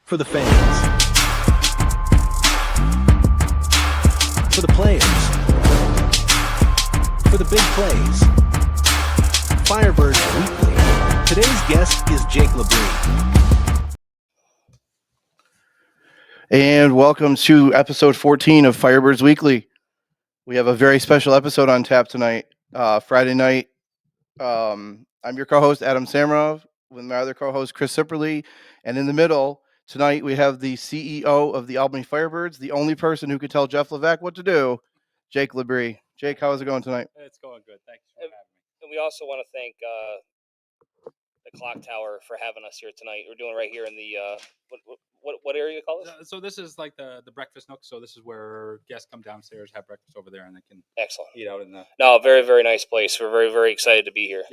For the fans. For the players. For the big plays. Firebirds Weekly. Today's guest is Jake LaBree. And welcome to episode 14 of Firebirds Weekly. We have a very special episode on tap tonight, Friday night. I'm your co-host, Adam Samrov, with my other co-host, Chris Sipperly. And in the middle, tonight we have the CEO of the Albany Firebirds, the only person who could tell Jeff Levesque what to do, Jake LaBree. Jake, how is it going tonight? It's going good. Thanks for having me. And we also want to thank the Clock Tower for having us here tonight. We're doing it right here in the what area you call this? So this is like the breakfast nook. So this is where guests come downstairs, have breakfast over there, and they can Excellent. eat out in the. No, very, very nice place. We're very, very excited to be here.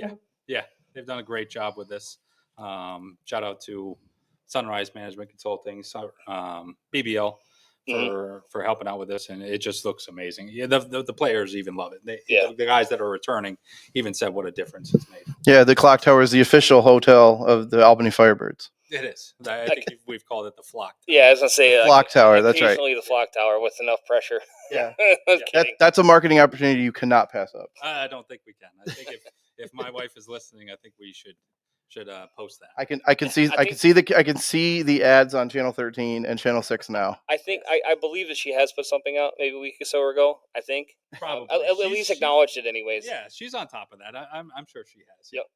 Yeah, they've done a great job with this. Shout out to Sunrise Management Consulting, BBL, for helping out with this, and it just looks amazing. Yeah, the players even love it. The guys that are returning even said what a difference it's made. Yeah, the Clock Tower is the official hotel of the Albany Firebirds. It is. I think we've called it the Flock. Yeah, I was gonna say Flock Tower. That's right. Occasionally the Flock Tower with enough pressure. Yeah, that's a marketing opportunity you cannot pass up. I don't think we can. I think if my wife is listening, I think we should post that. I can see the ads on Channel 13 and Channel 6 now. I believe that she has put something out maybe a week or so ago. I think probably at least acknowledged it anyways. Yeah, she's on top of that. I'm sure she has. Yep.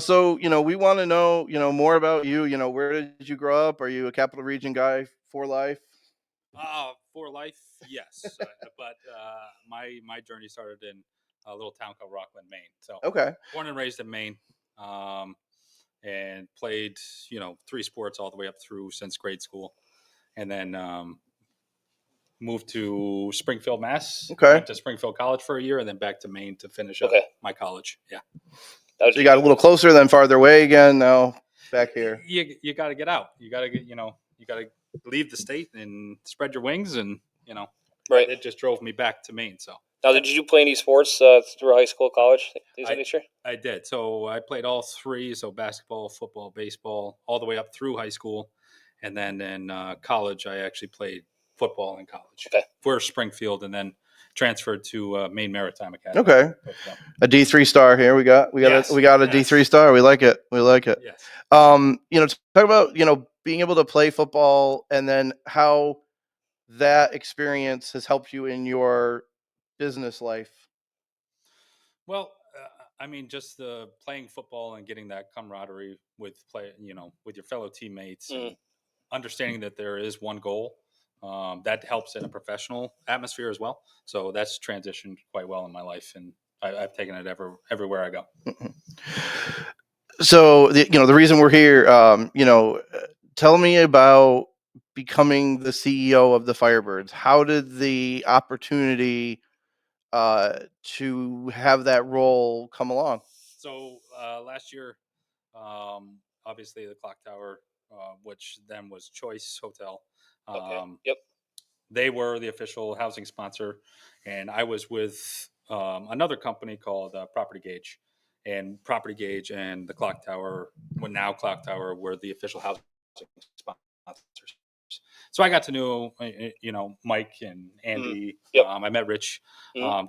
So, we want to know, more about you. Where did you grow up? Are you a Capital Region guy for life? For life, yes. But my journey started in a little town called Rockland, Maine. So, okay. Born and raised in Maine, and played, 3 sports all the way up through since grade school, and then moved to Springfield, Mass. Okay. Went to Springfield College for a year, and then back to Maine to finish up my college. Yeah. So you got a little closer, then farther away again. Now back here. You got to get out. You got to get, you got to leave the state and spread your wings, and right. It just drove me back to Maine. So now, did you play any sports through high school, college? I did. So I played all 3. So basketball, football, baseball, all the way up through high school, and then in college, I actually played football in college for Springfield, and then transferred to Maine Maritime Academy. Okay, a D3 star here. We got a D3 star. We like it. Yes. Talk about being able to play football, and then how that experience has helped you in your business life. Well, just the playing football and getting that camaraderie with with your fellow teammates, and understanding that there is one goal. That helps in a professional atmosphere as well. So that's transitioned quite well in my life, and I've taken it everywhere I go. So the reason we're here, tell me about becoming the CEO of the Firebirds. How did the opportunity to have that role come along? So last year, obviously the Clock Tower, which then was Choice Hotel. Yep. They were the official housing sponsor, and I was with another company called Property Gauge, and Property Gauge and the Clock Tower, Clock Tower, were the official housing sponsors. So I got to know, Mike and Andy. Yep. I met Rich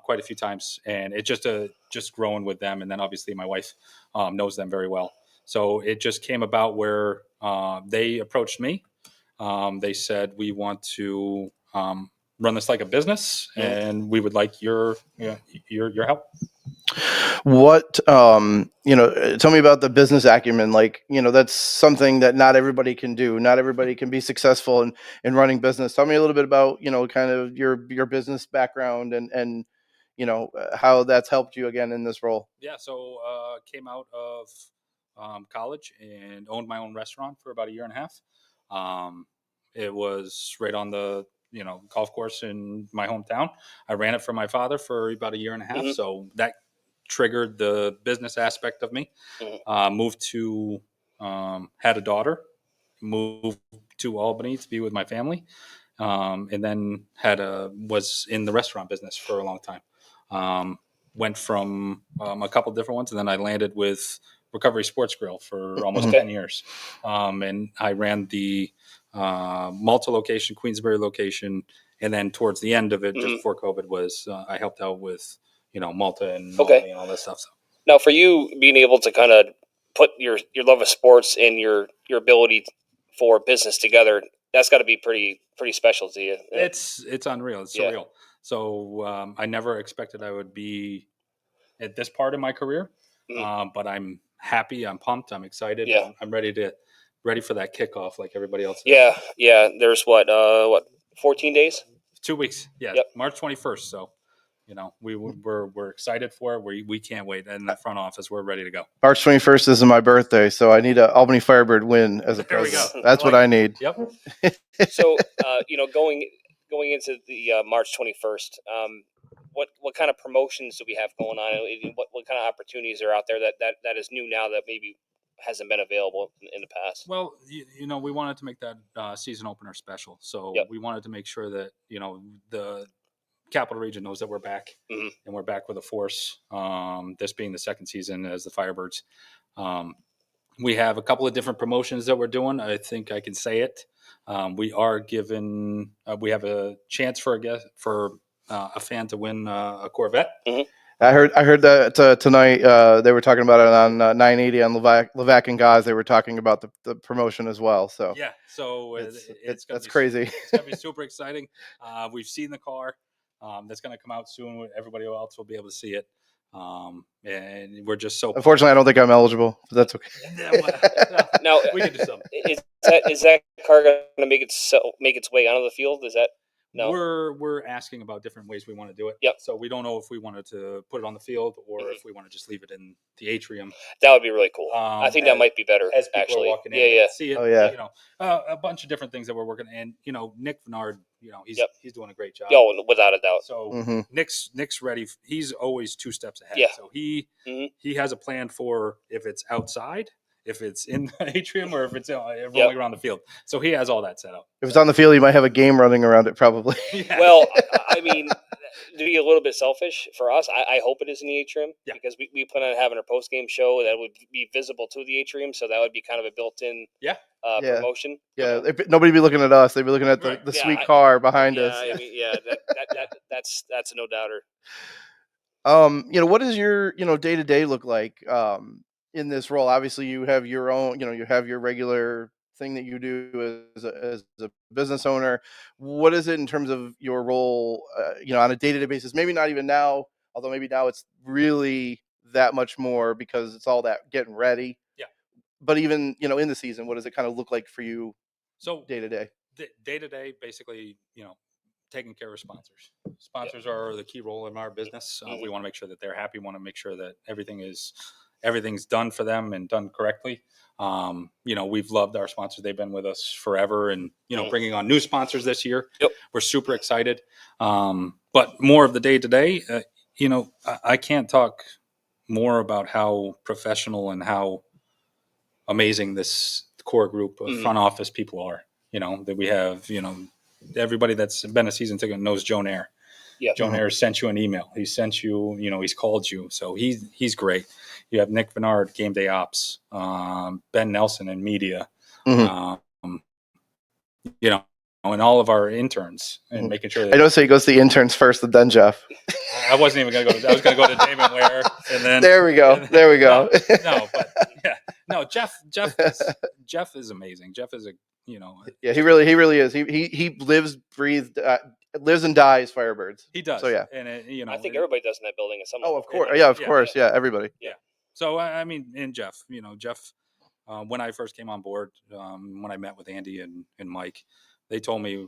quite a few times, and it just growing with them, and then obviously my wife knows them very well. So it just came about where they approached me. They said, we want to run this like a business, and we would like your help. What, tell me about the business acumen. That's something that not everybody can do. Not everybody can be successful in running business. Tell me a little bit about, kind of your business background and how that's helped you again in this role. Yeah. So came out of college and owned my own restaurant for about a year and a half. It was right on the golf course in my hometown. I ran it for my father for about a year and a half. So that triggered the business aspect of me. Moved to had a daughter, moved to Albany to be with my family, and then was in the restaurant business for a long time. Went from a couple different ones, and then I landed with Recovery Sports Grill for almost Okay. 10 years. And I ran the Malta location, Queensbury location. And then towards the end of it, just before COVID was, I helped out with, Malta and Albany and all that stuff. So. Now, for you being able to kind of put your love of sports and your ability for business together, that's got to be pretty special to you. It's unreal. It's surreal. So I never expected I would be at this part of my career, but I'm happy. I'm pumped. I'm excited. Yeah. I'm ready for that kickoff like everybody else is. Yeah. There's what 14 days? 2 weeks. Yeah. Yep. March 21st. So, we're excited for it. We can't wait. And the front office, we're ready to go. March 21st is my birthday, so I need an Albany Firebird win as a There we present. go. That's what I need. Yep. So, going into the March 21st, what kind of promotions do we have going on? What kind of opportunities are out there that is new now that maybe hasn't been available in the past? Well, we wanted to make that season opener special. So we wanted to make sure that, the Capital Region knows that we're back and we're back with a force. This being the second season as the Firebirds. We have a couple of different promotions that we're doing. I think I can say it. We are given, we have a chance for a fan to win a Corvette. I heard that tonight. They were talking about it on 980 on Levac and Gaz. They were talking about the promotion as well. So yeah, so that's crazy. It's gonna be super exciting. We've seen the car. That's gonna come out soon. Everybody else will be able to see it. And we're just so. Unfortunately, I don't think I'm eligible, but that's okay. Now we can do something. Is that car going to make its way onto the field? Is that? No. We're asking about different ways we want to do it. Yep. So we don't know if we wanted to put it on the field or if we want to just leave it in the atrium. That would be really cool. I think that might be better. As people actually, are walking in, see it. Oh yeah. A bunch of different things that we're working. And Nick Vennard, he's doing a great job. Oh, without a doubt. So Nick's ready. He's always 2 steps ahead. Yeah. So he has a plan for if it's outside, if it's in the atrium, or if it's rolling around the field. So he has all that set up. If it's on the field, you might have a game running around it, probably. Yeah. Well, I mean, to be a little bit selfish for us, I hope it is in the atrium because we plan on having a post game show that would be visible to the atrium, so that would be kind of a built-in promotion. Yeah, nobody be looking at us; they'd be looking at the sweet car behind us. I mean, that's a no doubter. What does your day to day look like in this role? Obviously, you have your own, you have your regular thing that you do as a business owner. What is it in terms of your role, on a day to day basis? Maybe not even now, although maybe now it's really that much more because it's all that getting ready. Yeah. But even in the season, what does it kind of look like for you? So day to day. Day to day, basically, taking care of sponsors. Sponsors are the key role in our business. We want to make sure that they're happy. We want to make sure that everything's done for them and done correctly. We've loved our sponsors. They've been with us forever, and bringing on new sponsors this year. Yep. We're super excited. But more of the day to day, I can't talk more about how professional and how amazing this core group of front office people are. That we have. Everybody that's been a season ticket knows Joe Nair. Yeah. Joe Nair sent you an email. He sent you, he's called you. So he's great. You have Nick Vennard, Game Day Ops, Ben Nelson in media, and all of our interns and making sure that. I don't say he goes to the interns first and then Jeff. I wasn't even going to go. I was going to go to Damon Ware and then. There we go. No, Jeff is amazing. Jeff is yeah, he really is. He lives and dies Firebirds. He does. So yeah, and I think everybody does in that building at some. Oh, of course, yeah, of course, yeah, everybody. Yeah. So and Jeff, Jeff, when I first came on board, when I met with Andy and Mike, they told me,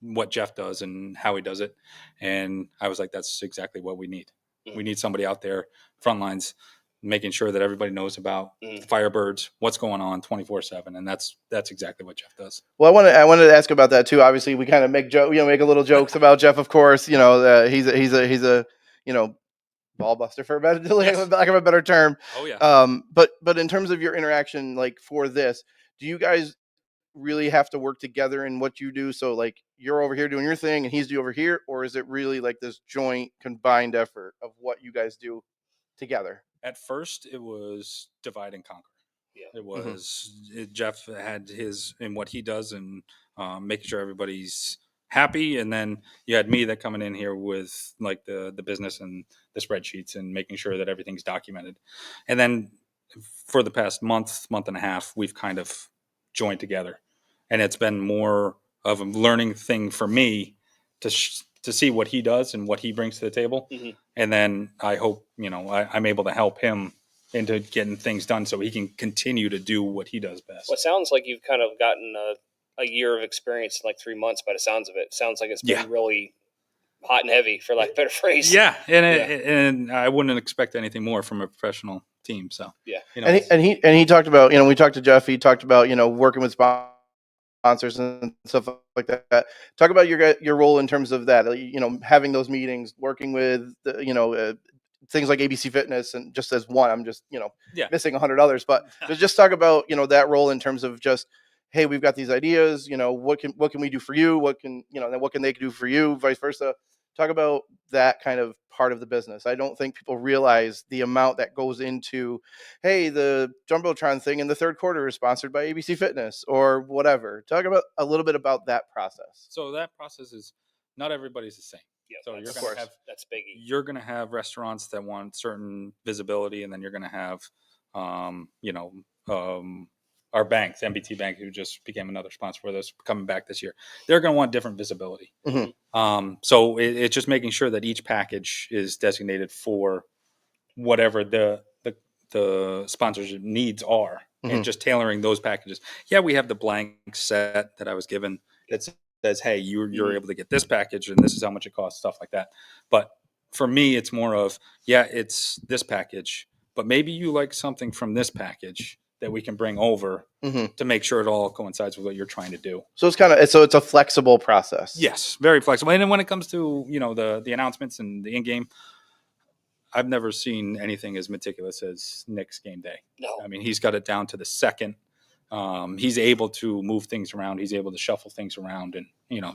what Jeff does and how he does it, and I was like, that's exactly what we need. We need somebody out there, front lines, making sure that everybody knows about Firebirds, what's going on 24/7, and that's exactly what Jeff does. Well, I wanted to ask about that too. Obviously, we kind of make make a little jokes about Jeff. Of course, he's a ball buster for lack of a better term. Oh yeah. But in terms of your interaction, like for this, do you guys really have to work together in what you do? So like you're over here doing your thing and he's over here, or is it really like this joint combined effort of what you guys do together? At first, it was divide and conquer. Yeah. It was Jeff had his in what he does and making sure everybody's happy, and then you had me that coming in here with like the business and the spreadsheets and making sure that everything's documented. And then for the past month and a half, we've kind of joined together, and it's been more of a learning thing for me to see what he does and what he brings to the table, and then I hope I'm able to help him into getting things done so he can continue to do what he does best. Well, it sounds like you've kind of gotten a year of experience in like 3 months by the sounds of it. Sounds like it's been really hot and heavy, for lack of a better phrase. Yeah, and I wouldn't expect anything more from a professional team. So yeah, and he talked about, we talked to Jeff. He talked about working with sponsors and stuff like that. Talk about your role in terms of that. Having those meetings, working with things like ABC Fitness, and just as one, I'm just missing 100 others, but just talk about that role in terms of just, hey, we've got these ideas. What can we do for you? What can they do for you? Vice versa. Talk about that kind of part of the business. I don't think people realize the amount that goes into, hey, the Jumbotron thing in the third quarter is sponsored by ABC Fitness or whatever. Talk about a little bit about that process. So that process is not everybody's the same. Yeah, so you're going to have that's biggie. You're going to have restaurants that want certain visibility, and then you're going to have, our banks, MBT Bank, who just became another sponsor for us, coming back this year. They're going to want different visibility. So it's just making sure that each package is designated for whatever the sponsorship needs are, and just tailoring those packages. Yeah, we have the blank set that I was given that says, hey, you're able to get this package and this is how much it costs, stuff like that. But for me, it's more of, it's this package, but maybe you like something from this package that we can bring over to make sure it all coincides with what you're trying to do. So it's a flexible process. Yes, very flexible. And then when it comes to the announcements and the in-game, I've never seen anything as meticulous as Nick's game day. No, I mean, he's got it down to the second. He's able to move things around. He's able to shuffle things around, and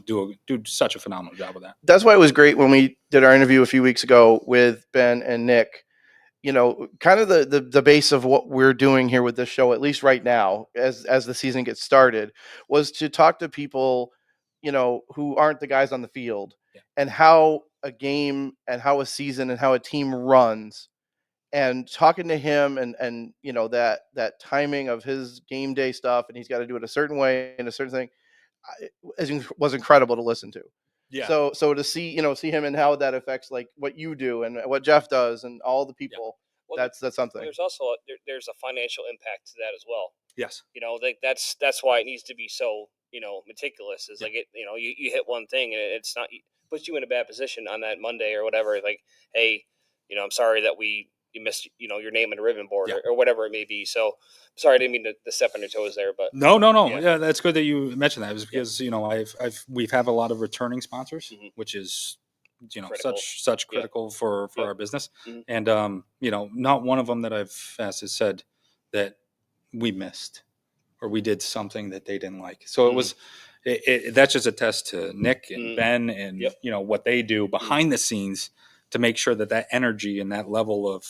do such a phenomenal job of that. That's why it was great when we did our interview a few weeks ago with Ben and Nick. Kind of the base of what we're doing here with this show, at least right now, as the season gets started, was to talk to people, who aren't the guys on the field, and how a game and how a season and how a team runs, and talking to him and that timing of his game day stuff, and he's got to do it a certain way and a certain thing, was incredible to listen to. Yeah. So to see him and how that affects like what you do and what Jeff does and all the people, well, that's something. There's also there's a financial impact to that as well. Yes. That's why it needs to be so meticulous. Is like you hit one thing and it's not, puts you in a bad position on that Monday or whatever. Like, hey, I'm sorry that you missed your name on the ribbon board or whatever it may be. So sorry, I didn't mean to step on your toes there, but no. Yeah, that's good that you mentioned that. It was because we've a lot of returning sponsors, which is critical. such critical for our business. And not one of them that I've asked has said that we missed or we did something that they didn't like. So it was that's just a test to Nick and Ben and what they do behind the scenes to make sure that energy and that level of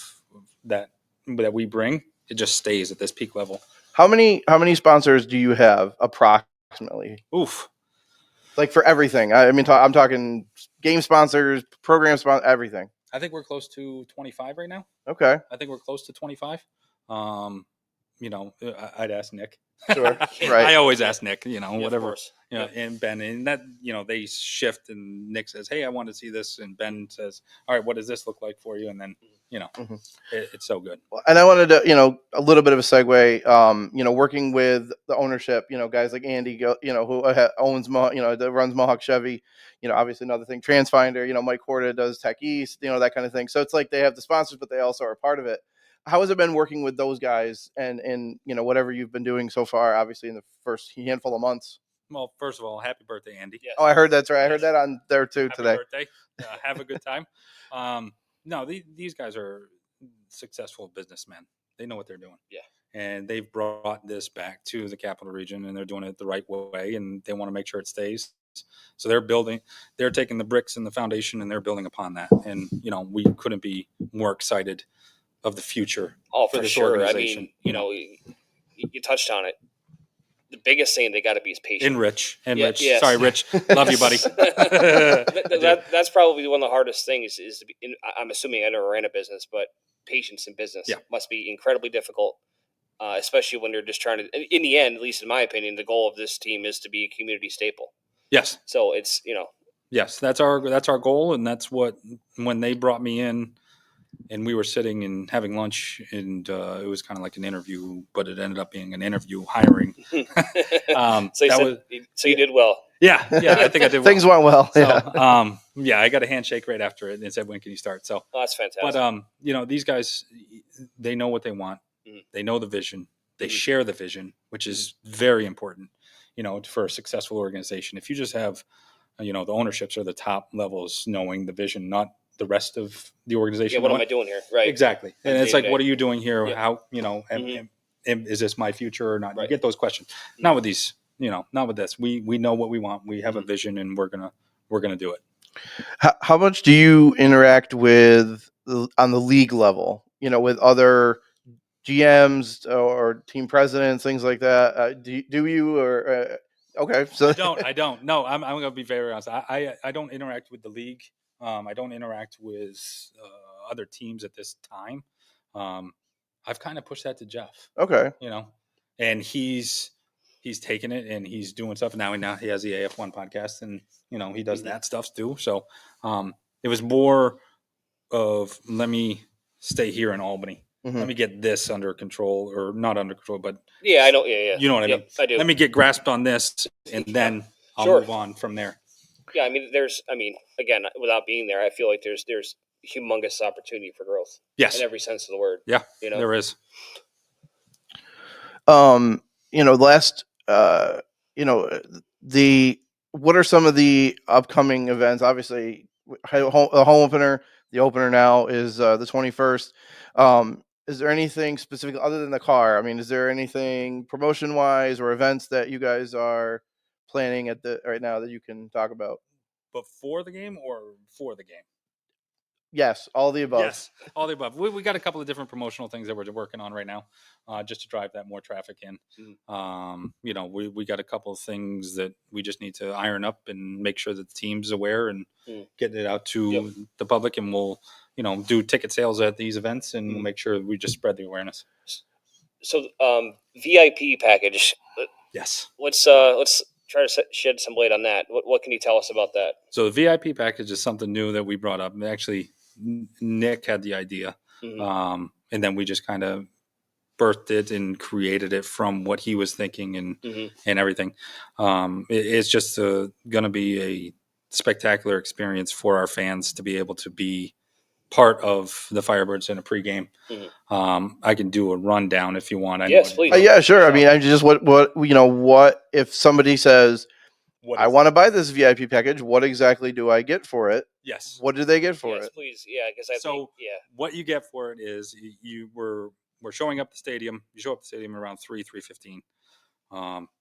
that we bring, it just stays at this peak level. How many sponsors do you have approximately? Oof. Like for everything. I mean, I'm talking game sponsors, program sponsors, everything. I think we're close to 25 right now. Okay. I think we're close to 25. I'd ask Nick. Sure. Right. I always ask Nick, whatever. Yeah. And Ben, and that, they shift, and Nick says, hey, I want to see this. And Ben says, all right, what does this look like for you? And then, it's so good. And I wanted to, a little bit of a segue, working with the ownership, guys like Andy, who owns, that runs Mohawk Chevy, obviously another thing, Transfinder, Mike Horta does Tech East, that kind of thing. So it's like they have the sponsors, but they also are a part of it. How has it been working with those guys and whatever you've been doing so far, obviously in the first handful of months? Well, first of all, happy birthday, Andy. Yes. Oh, I heard that's right. I heard that on there too today. Happy birthday. Have a good time. No, these guys are successful businessmen. They know what they're doing. Yeah. And they've brought this back to the capital region, and they're doing it the right way, and they want to make sure it stays. So they're taking the bricks and the foundation, and they're building upon that. And, we couldn't be more excited of the future. Oh, for for this sure. I organization, mean, you know, you touched on it. The biggest thing they got to be is patient. And Rich. Yes. Sorry, Rich. Love you, buddy. That's probably one of the hardest things is to be. I'm assuming I never ran a business, but patience in business must be incredibly difficult, especially when you're just trying to. In the end, at least in my opinion, the goal of this team is to be a community staple. Yes. So it's Yes, that's our goal, and that's what when they brought me in. And we were sitting and having lunch, and it was kind of like an interview, but it ended up being an interview hiring. So you did well. Yeah, I think I did well. Things went well. So, I got a handshake right after it and said, "When can you start?" So, that's fantastic. But these guys, they know what they want. They know the vision. They share the vision, which is very important. For a successful organization, if you just have, the ownerships are the top levels knowing the vision, not the rest of the organization. Yeah, what am I doing here? Right. Exactly. And it's like, day. what are you doing here? Yep. How, is this my future or not? Right. You get those questions. Not with these, not with this. We know what we want. We have a vision, and we're going to do it. How much do you interact with on the league level, with other GMs or team presidents, things like that? Do you or okay? So I don't. No, I'm going to be very honest. I don't interact with the league. I don't interact with other teams at this time. I've kind of pushed that to Jeff. Okay. And he's taken it and he's doing stuff now. And now he has the AF1 podcast, and he does that stuff too. So it was more of, let me stay here in Albany. Let me get this under control, or not under control, but yeah, I know. Yeah. You know what I mean? I do. Let me get grasped on this, and then I'll move on from there. Yeah, again, without being there, I feel like there's humongous opportunity for growth. Yes. In every sense of the word. Yeah. There is. What are some of the upcoming events? Obviously, the home opener. The opener now is the 21st. Is there anything specific other than the car? I mean, is there anything promotion wise or events that you guys are planning right now that you can talk about? Before the game or for the game? Yes, all the above. Yes, all the above. We got a couple of different promotional things that we're working on right now, just to drive that more traffic in. We got a couple of things that we just need to iron up and make sure that the team's aware and get it out to the public. And we'll, do ticket sales at these events, and we'll make sure we just spread the awareness. So, VIP package. Yes. Let's try to shed some light on that. What can you tell us about that? So the VIP package is something new that we brought up. Actually, Nick had the idea, and then we just kind of birthed it and created it from what he was thinking and everything. It's just going to be a spectacular experience for our fans to be able to be part of the Firebirds in a pregame. I can do a rundown if you want. Yes, please. Yeah, sure. I mean, I'm just what if somebody says, I want to buy this VIP package. What exactly do I get for it? Yes. What do they get for it? Yes, please. Yeah, because what you get for it is we're showing up the stadium. You show up the stadium around 3:15.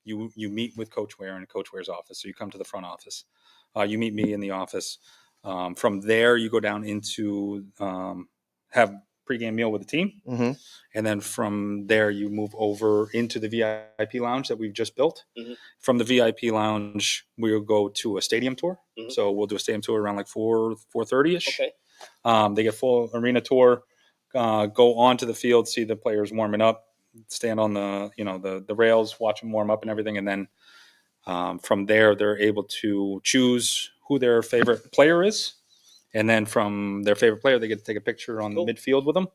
You meet with Coach Ware in Coach Ware's office. So you come to the front office. You meet me in the office. From there, you go down into have pregame meal with the team, and then from there you move over into the VIP lounge that we've just built. From the VIP lounge, we'll go to a stadium tour. So we'll do a stadium tour around like 4:30ish. Okay. They get full arena tour. Go onto the field, see the players warming up, stand on the rails, watch them warm up and everything, and then from there they're able to choose who their favorite player is. And then from their favorite player, they get to take a picture on the midfield with them.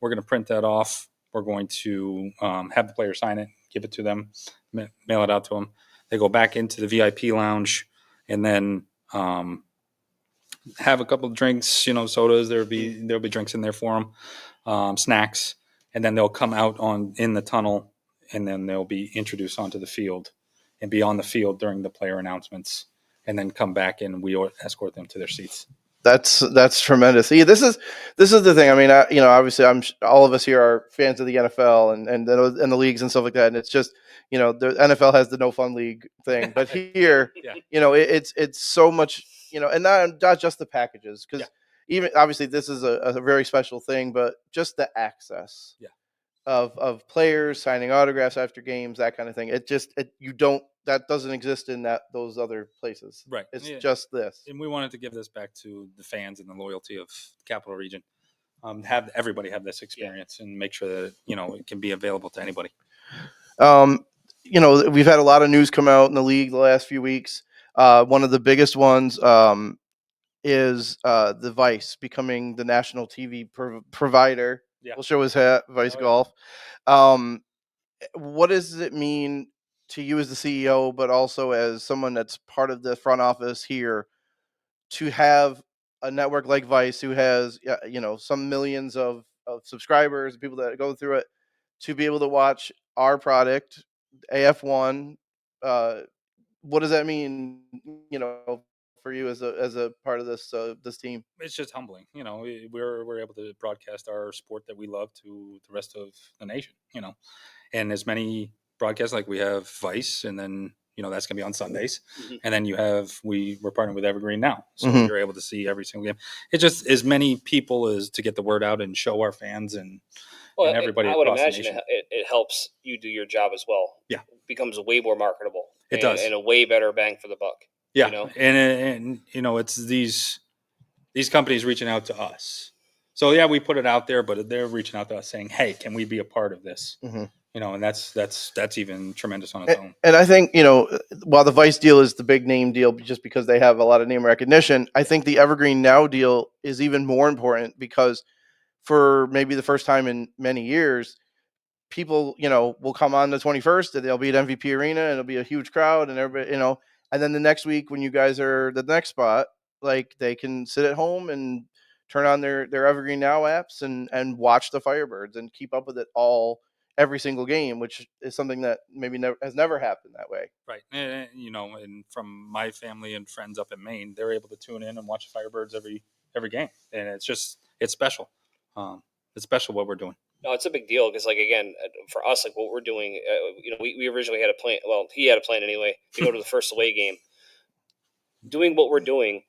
We're going to print that off. We're going to have the player sign it, give it to them, mail it out to them. They go back into the VIP lounge and then have a couple of drinks, sodas. There'll be drinks in there for them, snacks. And then they'll come out in the tunnel, and then they'll be introduced onto the field and be on the field during the player announcements, and then come back and we escort them to their seats. That's tremendous. See, this is the thing. I mean, obviously, all of us here are fans of the NFL and the leagues and stuff like that. And it's just, the NFL has the no fun league thing, but here, it's so much, and not just the packages, because even obviously this is a very special thing, but just the access of players signing autographs after games, that kind of thing. That doesn't exist in those other places. Right. It's Yeah. just this. And we wanted to give this back to the fans and the loyalty of Capital Region. Have everybody have this experience and make sure that it can be available to anybody. We've had a lot of news come out in the league the last few weeks. One of the biggest ones is the Vice becoming the national TV provider. Yeah. We'll show his hat, Vice Oh, Golf. What does it mean to you as the CEO, but also as someone that's part of the front office here, to have a network like Vice, who has some millions of subscribers, people that go through it, to be able to watch our product, AF1? What does that mean, for you as a part of this team? It's just humbling. We're able to broadcast our sport that we love to the rest of the nation. And as many broadcasts, like we have Vice, and then that's going to be on Sundays, and then we're partnering with Evergreen now, so you're able to see every single game. It's just as many people as to get the word out and show our fans and everybody. I would across imagine the nation. it helps you do your job as well. Yeah, it becomes way more marketable. It does, and a way better bang for the buck. Yeah, and it's these companies reaching out to us. So yeah, we put it out there, but they're reaching out to us saying, "Hey, can we be a part of this?" And that's even tremendous on its own. And I think while the Vice deal is the big name deal, just because they have a lot of name recognition, I think the Evergreen Now deal is even more important, because for maybe the first time in many years, people will come on the 21st and they'll be at MVP Arena and it'll be a huge crowd and everybody, and then the next week when you guys are the next spot, like, they can sit at home and turn on their Evergreen Now apps and watch the Firebirds and keep up with it every single game, which is something that maybe has never happened that way. Right. And from my family and friends up in Maine, they're able to tune in and watch Firebirds every game, and it's special. It's special what we're doing. No, it's a big deal because, like, again, for us, like what we're doing, we originally had a plan. Well, he had a plan anyway to go to the first away game. Doing what we're doing,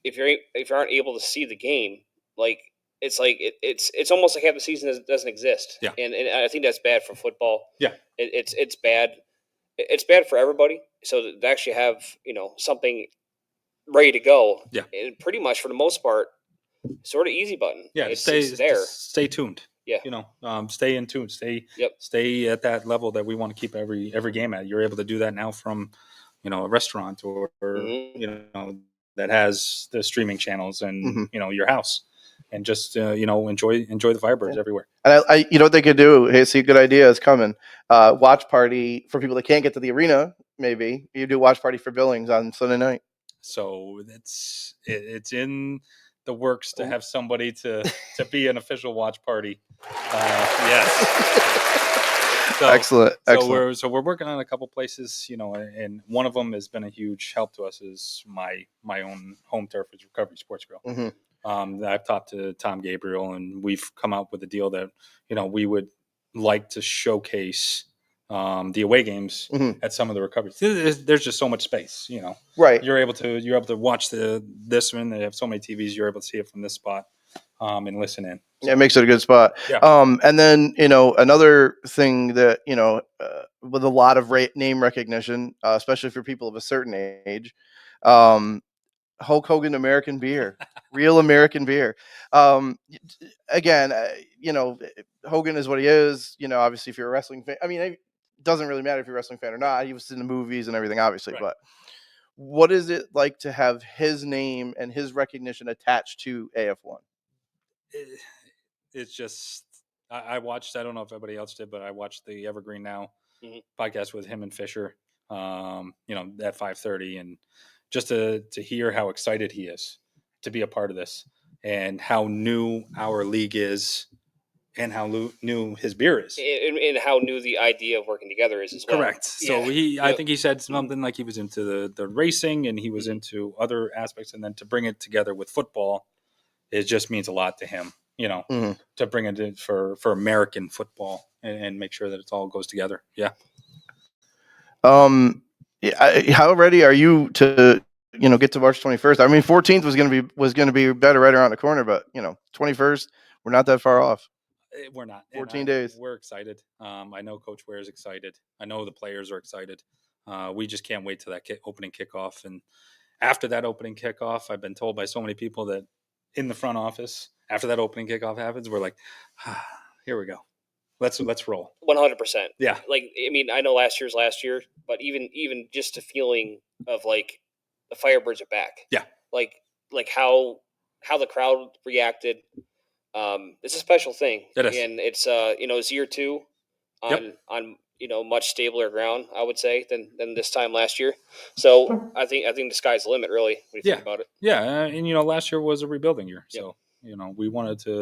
if you aren't able to see the game, like, it's almost like half the season doesn't exist. Yeah, and I think that's bad for football. Yeah, it's bad. It's bad for everybody. So to actually have something ready to go, yeah, and pretty much for the most part, sort of easy button. Yeah, it's there. Stay tuned. Yeah, stay in tune. Stay at that level that we want to keep every game at. You're able to do that now from a restaurant or that has the streaming channels and your house, and just enjoy the Firebirds everywhere. And I what they could do. Hey, see, a good idea is coming. Watch party for people that can't get to the arena. Maybe you do watch party for Billings on Sunday night. So it's in the works to have somebody to be an official watch party. Yes. Excellent. So we're working on a couple places, and one of them has been a huge help to us is my own home turf is Recovery Sports Grill. I've talked to Tom Gabriel, and we've come out with a deal that we would like to showcase the away games at some of the recoveries. There's just so much space, Right. You're able to watch this one. They have so many TVs. You're able to see it from this spot and listen in. So, it makes it a good spot. Yeah. And then another thing that with a lot of name recognition, especially for people of a certain age, Hulk Hogan American beer, real American beer. Again, Hogan is what he is. Obviously, if you're a wrestling fan, I mean, it doesn't really matter if you're a wrestling fan or not. He was in the movies and everything, obviously. Right. But what is it like to have his name and his recognition attached to AF1? It's just I watched. I don't know if everybody else did, but I watched the Evergreen Now podcast with him and Fisher. At 5:30 and. Just to hear how excited he is to be a part of this, and how new our league is, and how new his beer is, and how new the idea of working together is as well. Correct. So I think he said something like he was into the racing and he was into other aspects, and then to bring it together with football, it just means a lot to him. To bring it in for American football and make sure that it all goes together. Yeah. How ready are you to get to March 21st. I mean, 14th was going to be better right around the corner, but 21st, we're not that far off. We're not. 14 days. We're excited. I know Coach Ware is excited. I know the players are excited. We just can't wait till that opening kickoff. And after that opening kickoff, I've been told by so many people that in the front office, after that opening kickoff happens, we're like, here we go. Let's roll. 100%. Yeah. Like, I mean, I know last year, but even just a feeling of like the Firebirds are back. Yeah. Like how the crowd reacted. It's a special thing. It is. And it's it's year 2 on much stabler ground, I would say, than this time last year. So I think the sky's the limit, really, when you think about it. Yeah, and last year was a rebuilding year, so we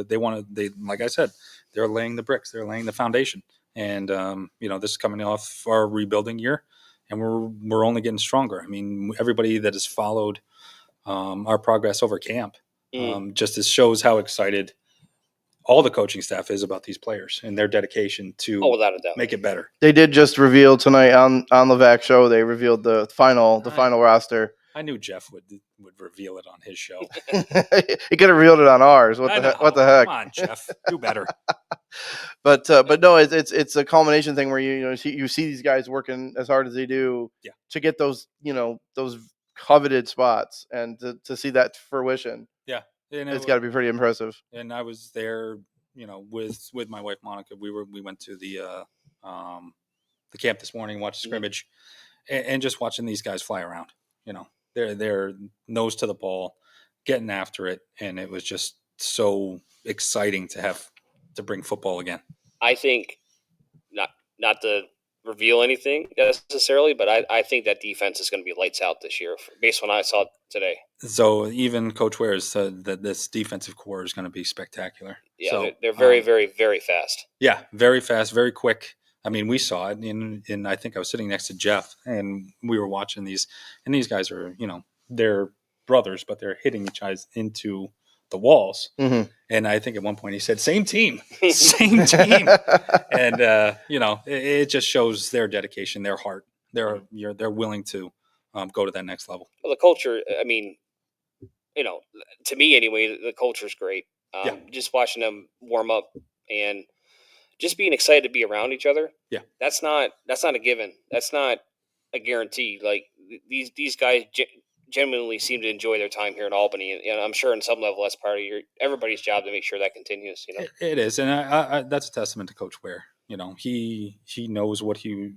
they like I said, they're laying the bricks, they're laying the foundation, and this is coming off our rebuilding year, and we're only getting stronger. I mean, everybody that has followed our progress over camp just shows how excited all the coaching staff is about these players and their dedication to without a doubt, make it better. They did just reveal tonight on the VAC show. They revealed the final roster. I knew Jeff would reveal it on his show. He could have revealed it on ours. What the heck? Come on, Jeff, do better. But no, it's a culmination thing where you see these guys working as hard as they do to get those those coveted spots, and to see that fruition. Yeah, and it's got to be pretty impressive. And I was there, with my wife Monica. We went to the camp this morning, watched the scrimmage, and just watching these guys fly around. They're nose to the ball, getting after it, and it was just so exciting to bring football again. I think not to reveal anything necessarily, but I think that defense is going to be lights out this year based on what I saw today. So even Coach Ware said that this defensive core is going to be spectacular. Yeah, so, they're very, very, very fast. Yeah, very fast, very quick. I mean, we saw it in I think I was sitting next to Jeff, and we were watching these, and these guys are, they're brothers, but they're hitting each other into the walls. Mm-hmm. And I think at one point he said, same team. And, it just shows their dedication, their heart. They're willing to go to that next level. Well, the culture, I mean, to me anyway, the culture is great. Just watching them warm up and just being excited to be around each other. Yeah. That's not a given. That's not a guarantee. Like these guys genuinely seem to enjoy their time here in Albany, and I'm sure on some level that's part of everybody's job to make sure that continues. It is, and I that's a testament to Coach Ware. He knows what he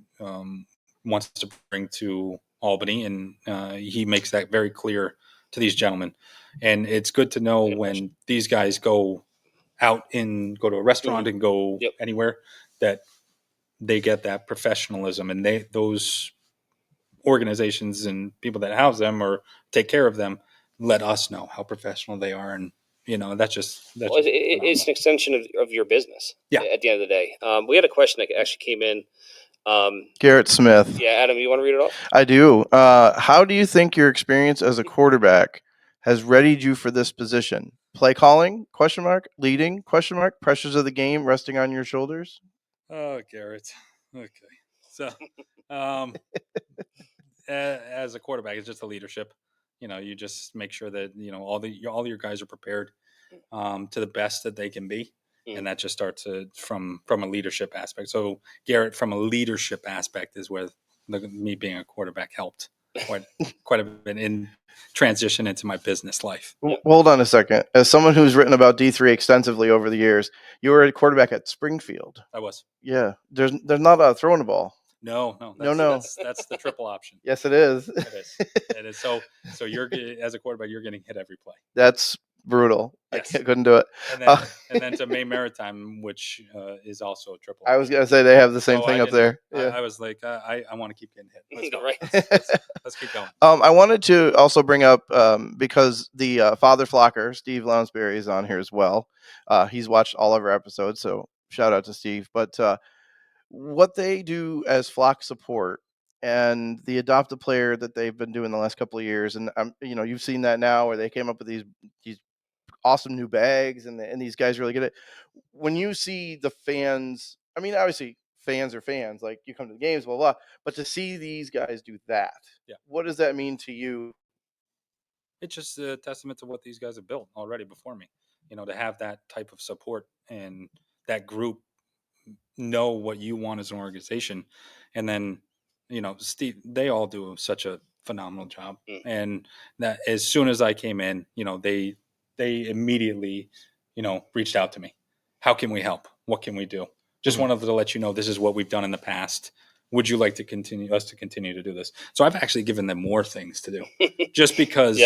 wants to bring to Albany, and he makes that very clear to these gentlemen. And it's good to know when these guys go out and go to a restaurant and go anywhere that they get that professionalism, and those organizations and people that house them or take care of them let us know how professional they are, and it's an extension of your business. Yeah. At the end of the day, we had a question that actually came in. Garrett Smith. Yeah, Adam, you want to read it off? I do. How do you think your experience as a quarterback has readied you for this position? Play calling? ? Leading ? Pressures of the game resting on your shoulders? Oh, Garrett. Okay. So, as a quarterback, it's just the leadership. You just make sure that all your guys are prepared to the best that they can be, and that just starts from a leadership aspect. So, Garrett, from a leadership aspect, is where me being a quarterback helped quite a bit in transition into my business life. Hold on a second. As someone who's written about D3 extensively over the years, you were a quarterback at Springfield. I was. Yeah. There's not a throwing the ball. No. That's the triple option. Yes, it is. It is. So you're, as a quarterback, you're getting hit every play. That's brutal. Yes. I couldn't do it. And then to Maine Maritime, which is also a triple. I was going to say they have the same thing up there. Yeah. I was like, I want to keep getting hit. Let's go. Right. Let's keep going. I wanted to also bring up, because the father flocker, Steve Lounsbury, is on here as well. He's watched all of our episodes, so shout out to Steve. But what they do as flock support and the adopt a player that they've been doing the last couple of years, and you've seen that now where they came up with these awesome new bags, and these guys really get it. When you see the fans, I mean, obviously fans are fans, like you come to the games, blah blah, but to see these guys do that, what does that mean to you it's just a testament to what these guys have built already before me. To have that type of support and that group know what you want as an organization, and then Steve, they all do such a phenomenal job. And that as soon as I came in, they immediately reached out to me. How can we help? What can we do? Just wanted to let you know this is what we've done in the past. Would you like to continue to do this? So I've actually given them more things to do, just because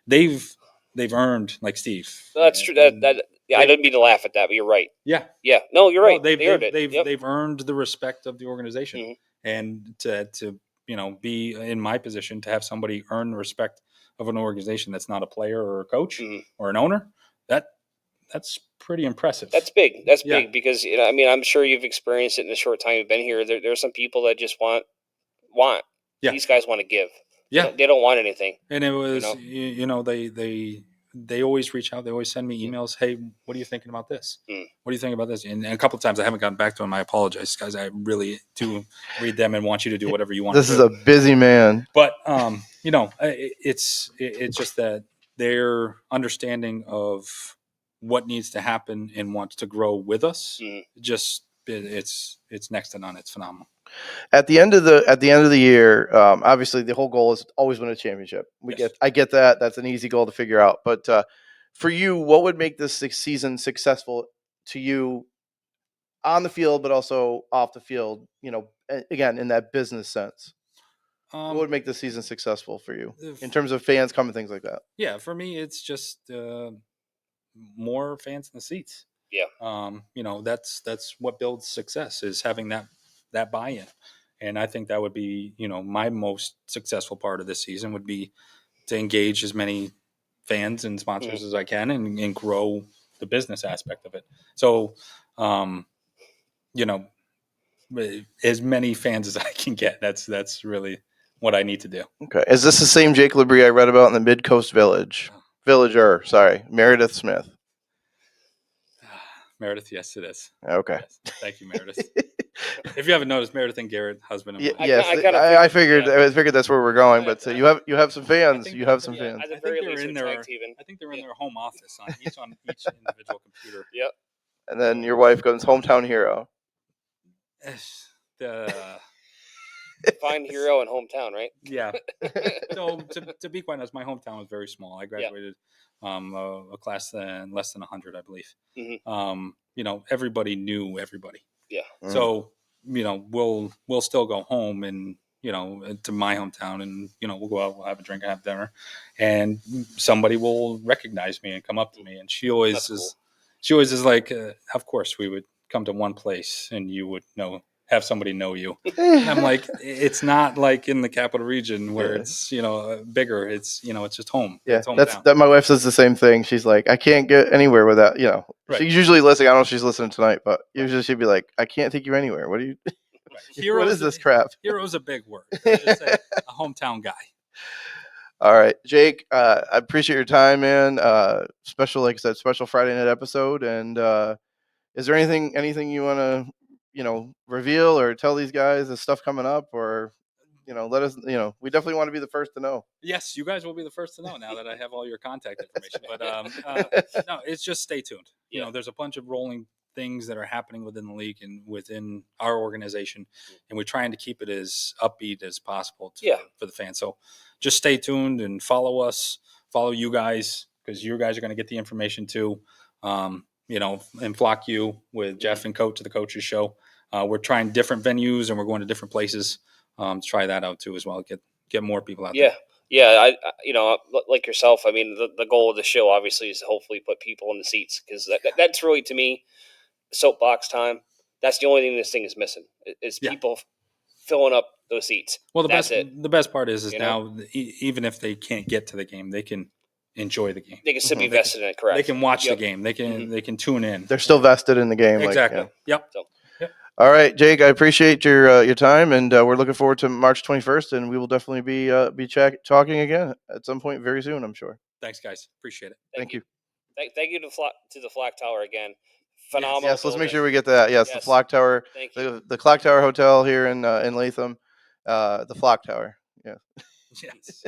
they've earned, like Steve. That's true. I didn't mean to laugh at that, but you're right. Yeah. Yeah. No, you're right. They've they earned it. they've earned the respect of the organization, and to be in my position, to have somebody earn the respect of an organization that's not a player or a coach or an owner, that's pretty impressive. That's big. That's big because I'm sure you've experienced it in the short time you've been here. There are some people that just want. Yeah. These guys want to give. Yeah. They don't want anything. And it was they always reach out. They always send me emails. Hey, what are you thinking about this? What do you think about this? And a couple of times I haven't gotten back to them. I apologize, guys. I really do read them and want you to do whatever you want. This is a busy man. But it's just that their understanding of what needs to happen and wants to grow with us. Just it's next to none. It's phenomenal. At the end of the year, obviously the whole goal is always win a championship. I get that. That's an easy goal to figure out. But for you, what would make this season successful to you on the field, but also off the field? Again, in that business sense, what would make the season successful for you in terms of fans coming, things like that? Yeah, for me, it's just more fans in the seats. Yeah. That's what builds success, is having that buy-in. And I think that would be, my most successful part of this season would be to engage as many fans and sponsors as I can and grow the business aspect of it. So, as many fans as I can get, that's really what I need to do. Okay. Is this the same Jake LaBree I read about in the Mid-Coast Villager, Meredith Smith? Meredith, yes, it is. Okay. Yes. Thank you, Meredith. If you haven't noticed, Meredith and Garrett, husband and wife. Yes, I figured that's where we're going. But you have some fans. You have some fans. At the very least, I think they're in their home office on each individual computer. Yep. And then your wife goes hometown hero. Find hero in hometown, right? Yeah. So to be quite honest, my hometown was very small. I graduated a class less than 100, I believe. Everybody knew everybody. Yeah. So we'll still go home and to my hometown, and we'll go out, we'll have a drink, have dinner, and somebody will recognize me and come up to me, and she always is like, of course we would come to one place and you would have somebody know you. And I'm like, it's not like in the capital region where it's bigger. It's it's just home. Yeah, it's that my wife says the same thing. She's like, I can't get anywhere without Right. She's usually listening. I don't know if she's listening tonight, but usually she'd be like, I can't take you anywhere. What are you? Right. What is this crap? Hero's a big word. Just say a hometown guy. All right, Jake. I appreciate your time, man. Special, like I said, special Friday night episode. And is there anything you want to reveal or tell these guys? Is stuff coming up, or let us. We definitely want to be the first to know. Yes, you guys will be the first to know now that I have all your contact information. But no, it's just stay tuned. There's a bunch of rolling things that are happening within the league and within our organization, and we're trying to keep it as upbeat as possible for the fans. So just stay tuned and follow us, follow you guys, because you guys are going to get the information too. And flock you with Jeff and Coach to the Coaches Show. We're trying different venues and we're going to different places to try that out too as well. Get more people out there. Yeah. Like yourself, I mean, the goal of the show obviously is to hopefully put people in the seats, because that's really, to me, soapbox time. That's the only thing this thing is missing is people filling up those seats. Well, the best part is now, even if they can't get to the game, they can enjoy the game. They can still be vested in it. Correct. They can watch the game. They can tune in. They're still vested in the game. Exactly. Yep. So, all right, Jake. I appreciate your time, and we're looking forward to March 21st, and we will definitely be talking again at some point very soon, I'm sure. Thanks, guys. Appreciate it. Thank you. Thank you to the Flock Tower again. Phenomenal. Yes, let's make sure we get that. Yes, the Flock Tower. Thank you. The Clock Tower Hotel here in Latham. The Flock Tower. Yeah. Yes.